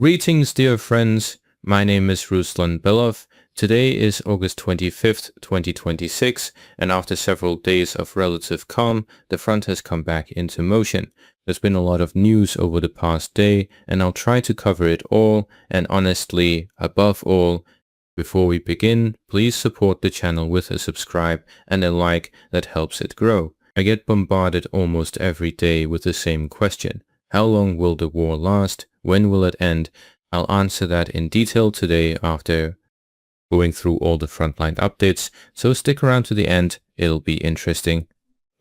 Greetings, dear friends. My name is Ruslan Belov. Today is August 25th, 2026, and after several days of relative calm, the front has come back into motion. There's been a lot of news over the past day, and I'll try to cover it all, and honestly, above all, before we begin, please support the channel with a subscribe and a like that helps it grow. I get bombarded almost every day with the same question. How long will the war last? When will it end? I'll answer that in detail today after going through all the frontline updates, so stick around to the end, it'll be interesting.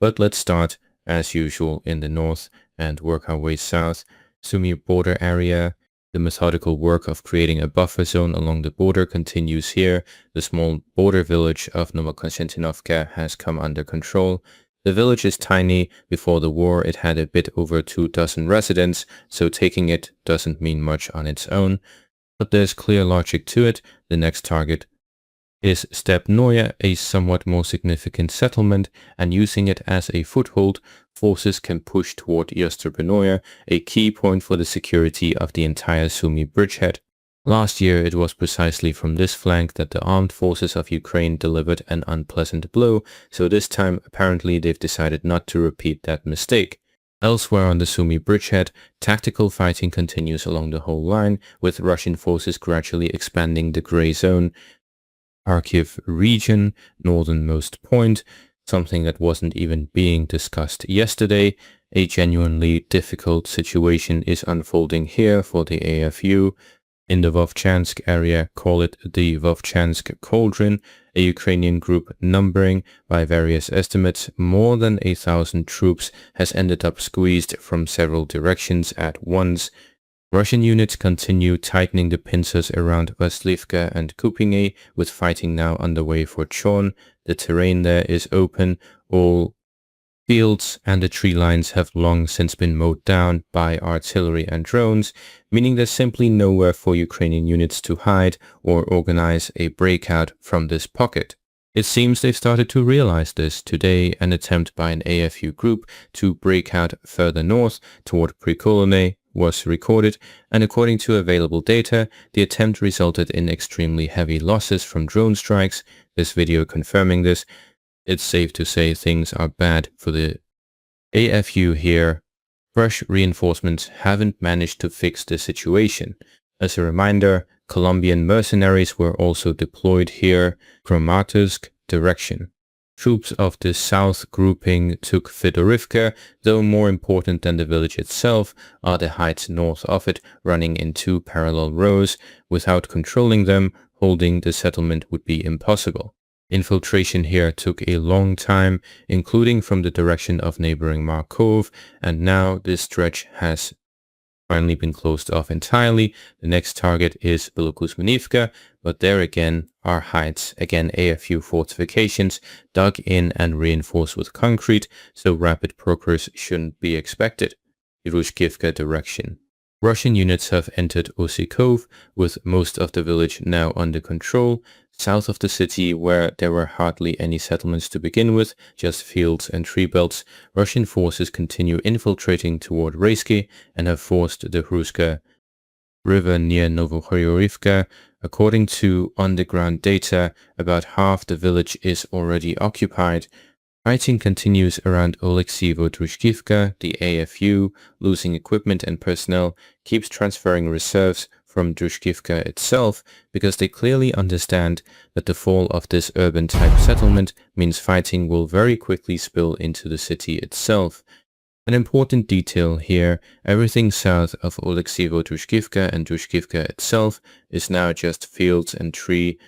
But let's start, as usual, in the north and work our way south. Sumy border area. The methodical work of creating a buffer zone along the border continues here. The small border village of Novokonstantinovka has come under control. The village is tiny. Before the war, it had a bit over 24 residents, so taking it doesn't mean much on its own. But there's clear logic to it. The next target is Stepnoye, a somewhat more significant settlement, and using it as a foothold, forces can push toward Yostrebnoye, a key point for the security of the entire Sumy bridgehead. Last year, it was precisely from this flank that the armed forces of Ukraine delivered an unpleasant blow, so this time apparently they've decided not to repeat that mistake. Elsewhere on the Sumy bridgehead, tactical fighting continues along the whole line, with Russian forces gradually expanding the grey zone. Kyiv region, northernmost point, something that wasn't even being discussed yesterday. A genuinely difficult situation is unfolding here for the AFU. In the Vovchansk area, call it the Vovchansk Cauldron, a Ukrainian group numbering, by various estimates, more than 1,000 troops has ended up squeezed from several directions at once. Russian units continue tightening the pincers around Avdiivka and Kupinge, with fighting now underway for Chon. The terrain there is open, all fields and the tree lines have long since been mowed down by artillery and drones, meaning there's simply nowhere for Ukrainian units to hide or organize a breakout from this pocket. It seems they've started to realize this. Today, an attempt by an AFU group to break out further north toward Prikolone was recorded, and according to available data, the attempt resulted in extremely heavy losses from drone strikes. This video confirming this. It's safe to say things are bad for the AFU here. Fresh reinforcements haven't managed to fix the situation. As a reminder, Colombian mercenaries were also deployed here, Kramatorsk direction. Troops of the south grouping took Fedorivka, though more important than the village itself are the heights north of it, running in two parallel rows. Without controlling them, holding the settlement would be impossible. Infiltration here took a long time, including from the direction of neighboring Markov, and now this stretch has finally been closed off entirely. The next target is Belokuzmenivka, but there again are heights, again AFU fortifications, dug in and reinforced with concrete, so rapid progress shouldn't be expected. Irushkivka direction. Russian units have entered Osikov, with most of the village now under control. South of the city, where there were hardly any settlements to begin with, just fields and tree belts, Russian forces continue infiltrating toward Reisky and have forced the Hruska river near Novokhoyorivka. According to underground data, about half the village is already occupied. Fighting continues around Oleksievo-Drushkivka. The AFU, losing equipment and personnel, keeps transferring reserves from Drushkivka itself because they clearly understand that the fall of this urban-type settlement means fighting will very quickly spill into the city itself. An important detail here, everything south of Oleksievo-Drushkivka and Drushkivka itself is now just fields and tree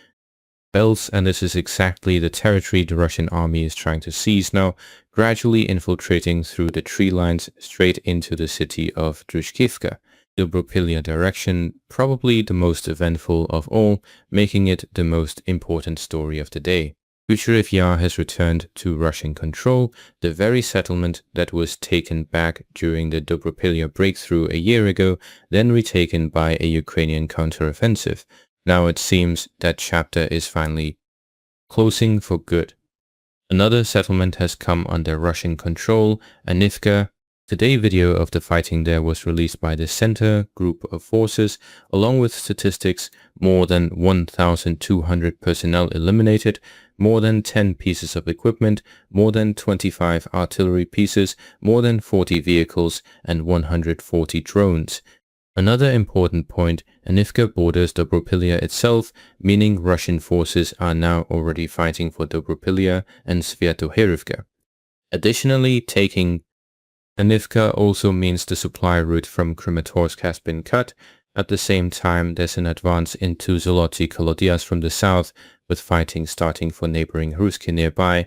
belts, and this is exactly the territory the Russian army is trying to seize now, gradually infiltrating through the tree lines straight into the city of Drushkivka. Dobropillya direction, probably the most eventful of all, making it the most important story of the day. Zaporizhzhia has returned to Russian control, the very settlement that was taken back during the Dobropillya breakthrough a year ago, then retaken by a Ukrainian counteroffensive. Now it seems that chapter is finally closing for good. Another settlement has come under Russian control, Avdiivka, Today's video of the fighting there was released by the Center Group of Forces, along with statistics: more than 1,200 personnel eliminated, more than 10 pieces of equipment, more than 25 artillery pieces, more than 40 vehicles, and 140 drones. Another important point: Avdiivka borders Dobropillya itself, meaning Russian forces are now already fighting for Dobropillya and Svetohirivka. Additionally, taking Avdiivka also means the supply route from Kramatorsk has been cut. At the same time, there's an advance into Zoloty Kolodias from the south, with fighting starting for neighboring Ruski nearby.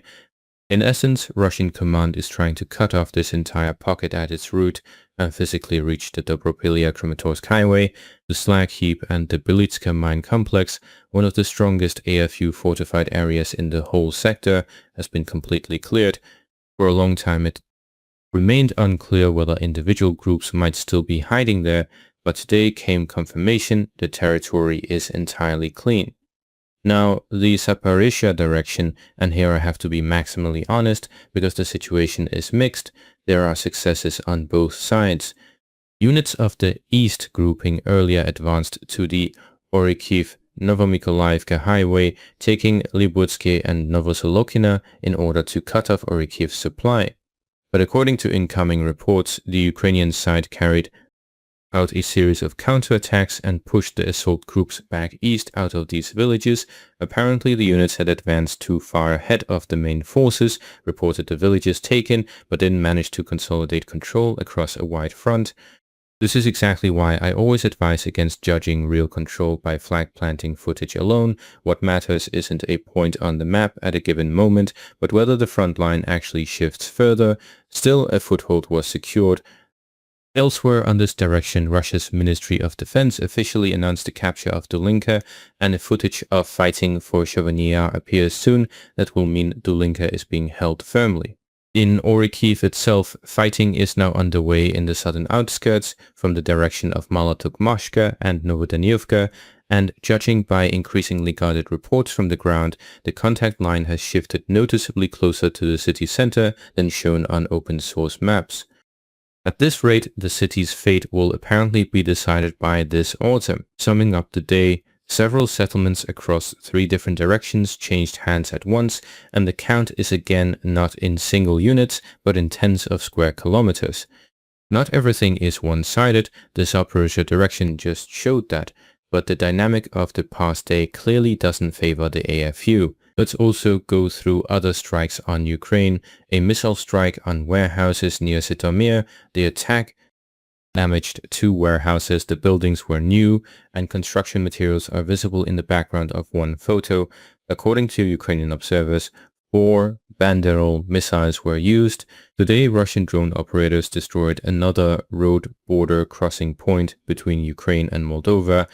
In essence, Russian command is trying to cut off this entire pocket at its route and physically reach the Dobropillya-Kramatorsk highway, the slag heap, and the Belitska mine complex. One of the strongest AFU fortified areas in the whole sector has been completely cleared. For a long time it remained unclear whether individual groups might still be hiding there, but today came confirmation the territory is entirely clean. Now, the Zaporizhzhia direction, and here I have to be maximally honest because the situation is mixed. There are successes on both sides. Units of the East grouping earlier advanced to the Orikhiv-Novomykolaivka highway, taking Lybutsky and Novosolokina in order to cut off Orikhiv's supply. But according to incoming reports, the Ukrainian side carried out a series of counterattacks and pushed the assault groups back east out of these villages. Apparently the units had advanced too far ahead of the main forces, reported the villages taken, but didn't manage to consolidate control across a wide front. This is exactly why I always advise against judging real control by flag planting footage alone. What matters isn't a point on the map at a given moment, but whether the front line actually shifts further. Still, a foothold was secured. Elsewhere on this direction, Russia's Ministry of Defense officially announced the capture of Dolinka, and a footage of fighting for Chevonier appears soon. That will mean Dolinka is being held firmly. In Orikhiv itself, fighting is now underway in the southern outskirts from the direction of Malatukmashka and Novodaniivka, and judging by increasingly guarded reports from the ground, the contact line has shifted noticeably closer to the city center than shown on open source maps. At this rate, the city's fate will apparently be decided by this autumn. Summing up the day, several settlements across 3 different directions changed hands at once, and the count is again not in single units, but in tens of square kilometers. Not everything is one-sided. The Zaporizhzhia direction just showed that, but the dynamic of the past day clearly doesn't favor the AFU. Let's also go through other strikes on Ukraine. A missile strike on warehouses near Zhytomyr. The attack damaged 2 warehouses. The buildings were new, and construction materials are visible in the background of one photo. According to Ukrainian observers, 4 Banderol missiles were used. Today, Russian drone operators destroyed another road border crossing point between Ukraine and Moldova.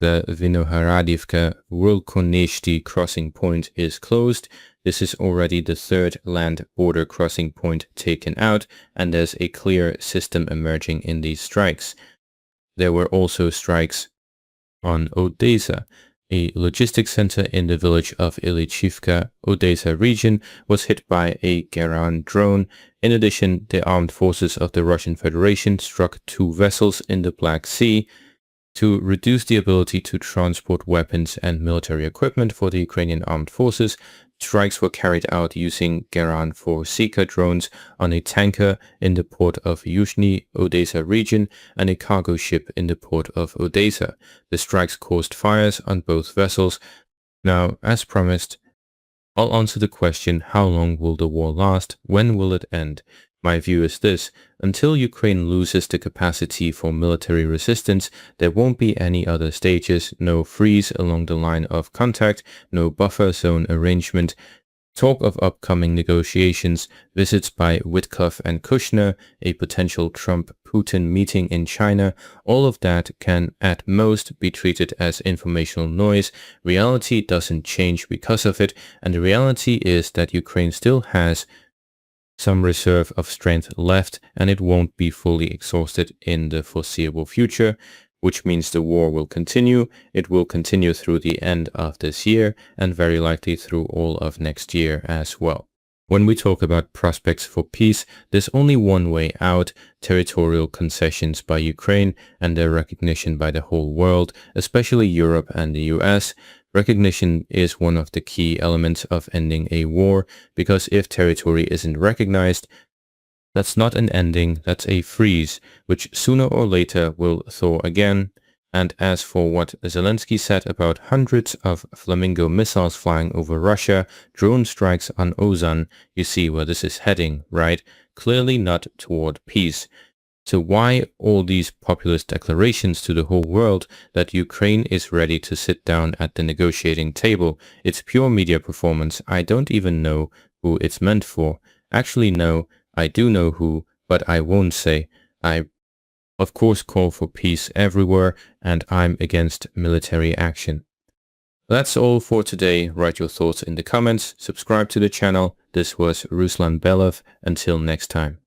The Vinohradivka-Vrulkoneshty crossing point is closed. This is already the 3rd land border crossing point taken out, and there's a clear system emerging in these strikes. There were also strikes on Odessa. A logistics center in the village of Ilichivka, Odessa region, was hit by a Geran drone. In addition, the armed forces of the Russian Federation struck 2 vessels in the Black Sea. To reduce the ability to transport weapons and military equipment for the Ukrainian armed forces, strikes were carried out using Geran 4 Seeker drones on a tanker in the port of Yuzhny Odessa region and a cargo ship in the port of Odessa. The strikes caused fires on both vessels. Now, as promised, I'll answer the question: how long will the war last? When will it end? My view is this: until Ukraine loses the capacity for military resistance, there won't be any other stages, no freeze along the line of contact, no buffer zone arrangement. Talk of upcoming negotiations, visits by Witkoff and Kushner, a potential Trump-Putin meeting in China, all of that can at most be treated as informational noise. Reality doesn't change because of it, and the reality is that Ukraine still has some reserve of strength left, and it won't be fully exhausted in the foreseeable future, which means the war will continue. It will continue through the end of this year and very likely through all of next year as well. When we talk about prospects for peace, there's only one way out: territorial concessions by Ukraine and their recognition by the whole world, especially Europe and the US. Recognition is one of the key elements of ending a war, because if territory isn't recognized, that's not an ending, that's a freeze, which sooner or later will thaw again. And as for what Zelensky said about hundreds of Flamingo missiles flying over Russia, drone strikes on Ozan, you see where this is heading, right? Clearly not toward peace. So why all these populist declarations to the whole world that Ukraine is ready to sit down at the negotiating table? It's pure media performance. I don't even know who it's meant for. Actually, no, I do know who, but I won't say. I of course call for peace everywhere, and I'm against military action. That's all for today. Write your thoughts in the comments, subscribe to the channel. This was Ruslan Belov. Until next time.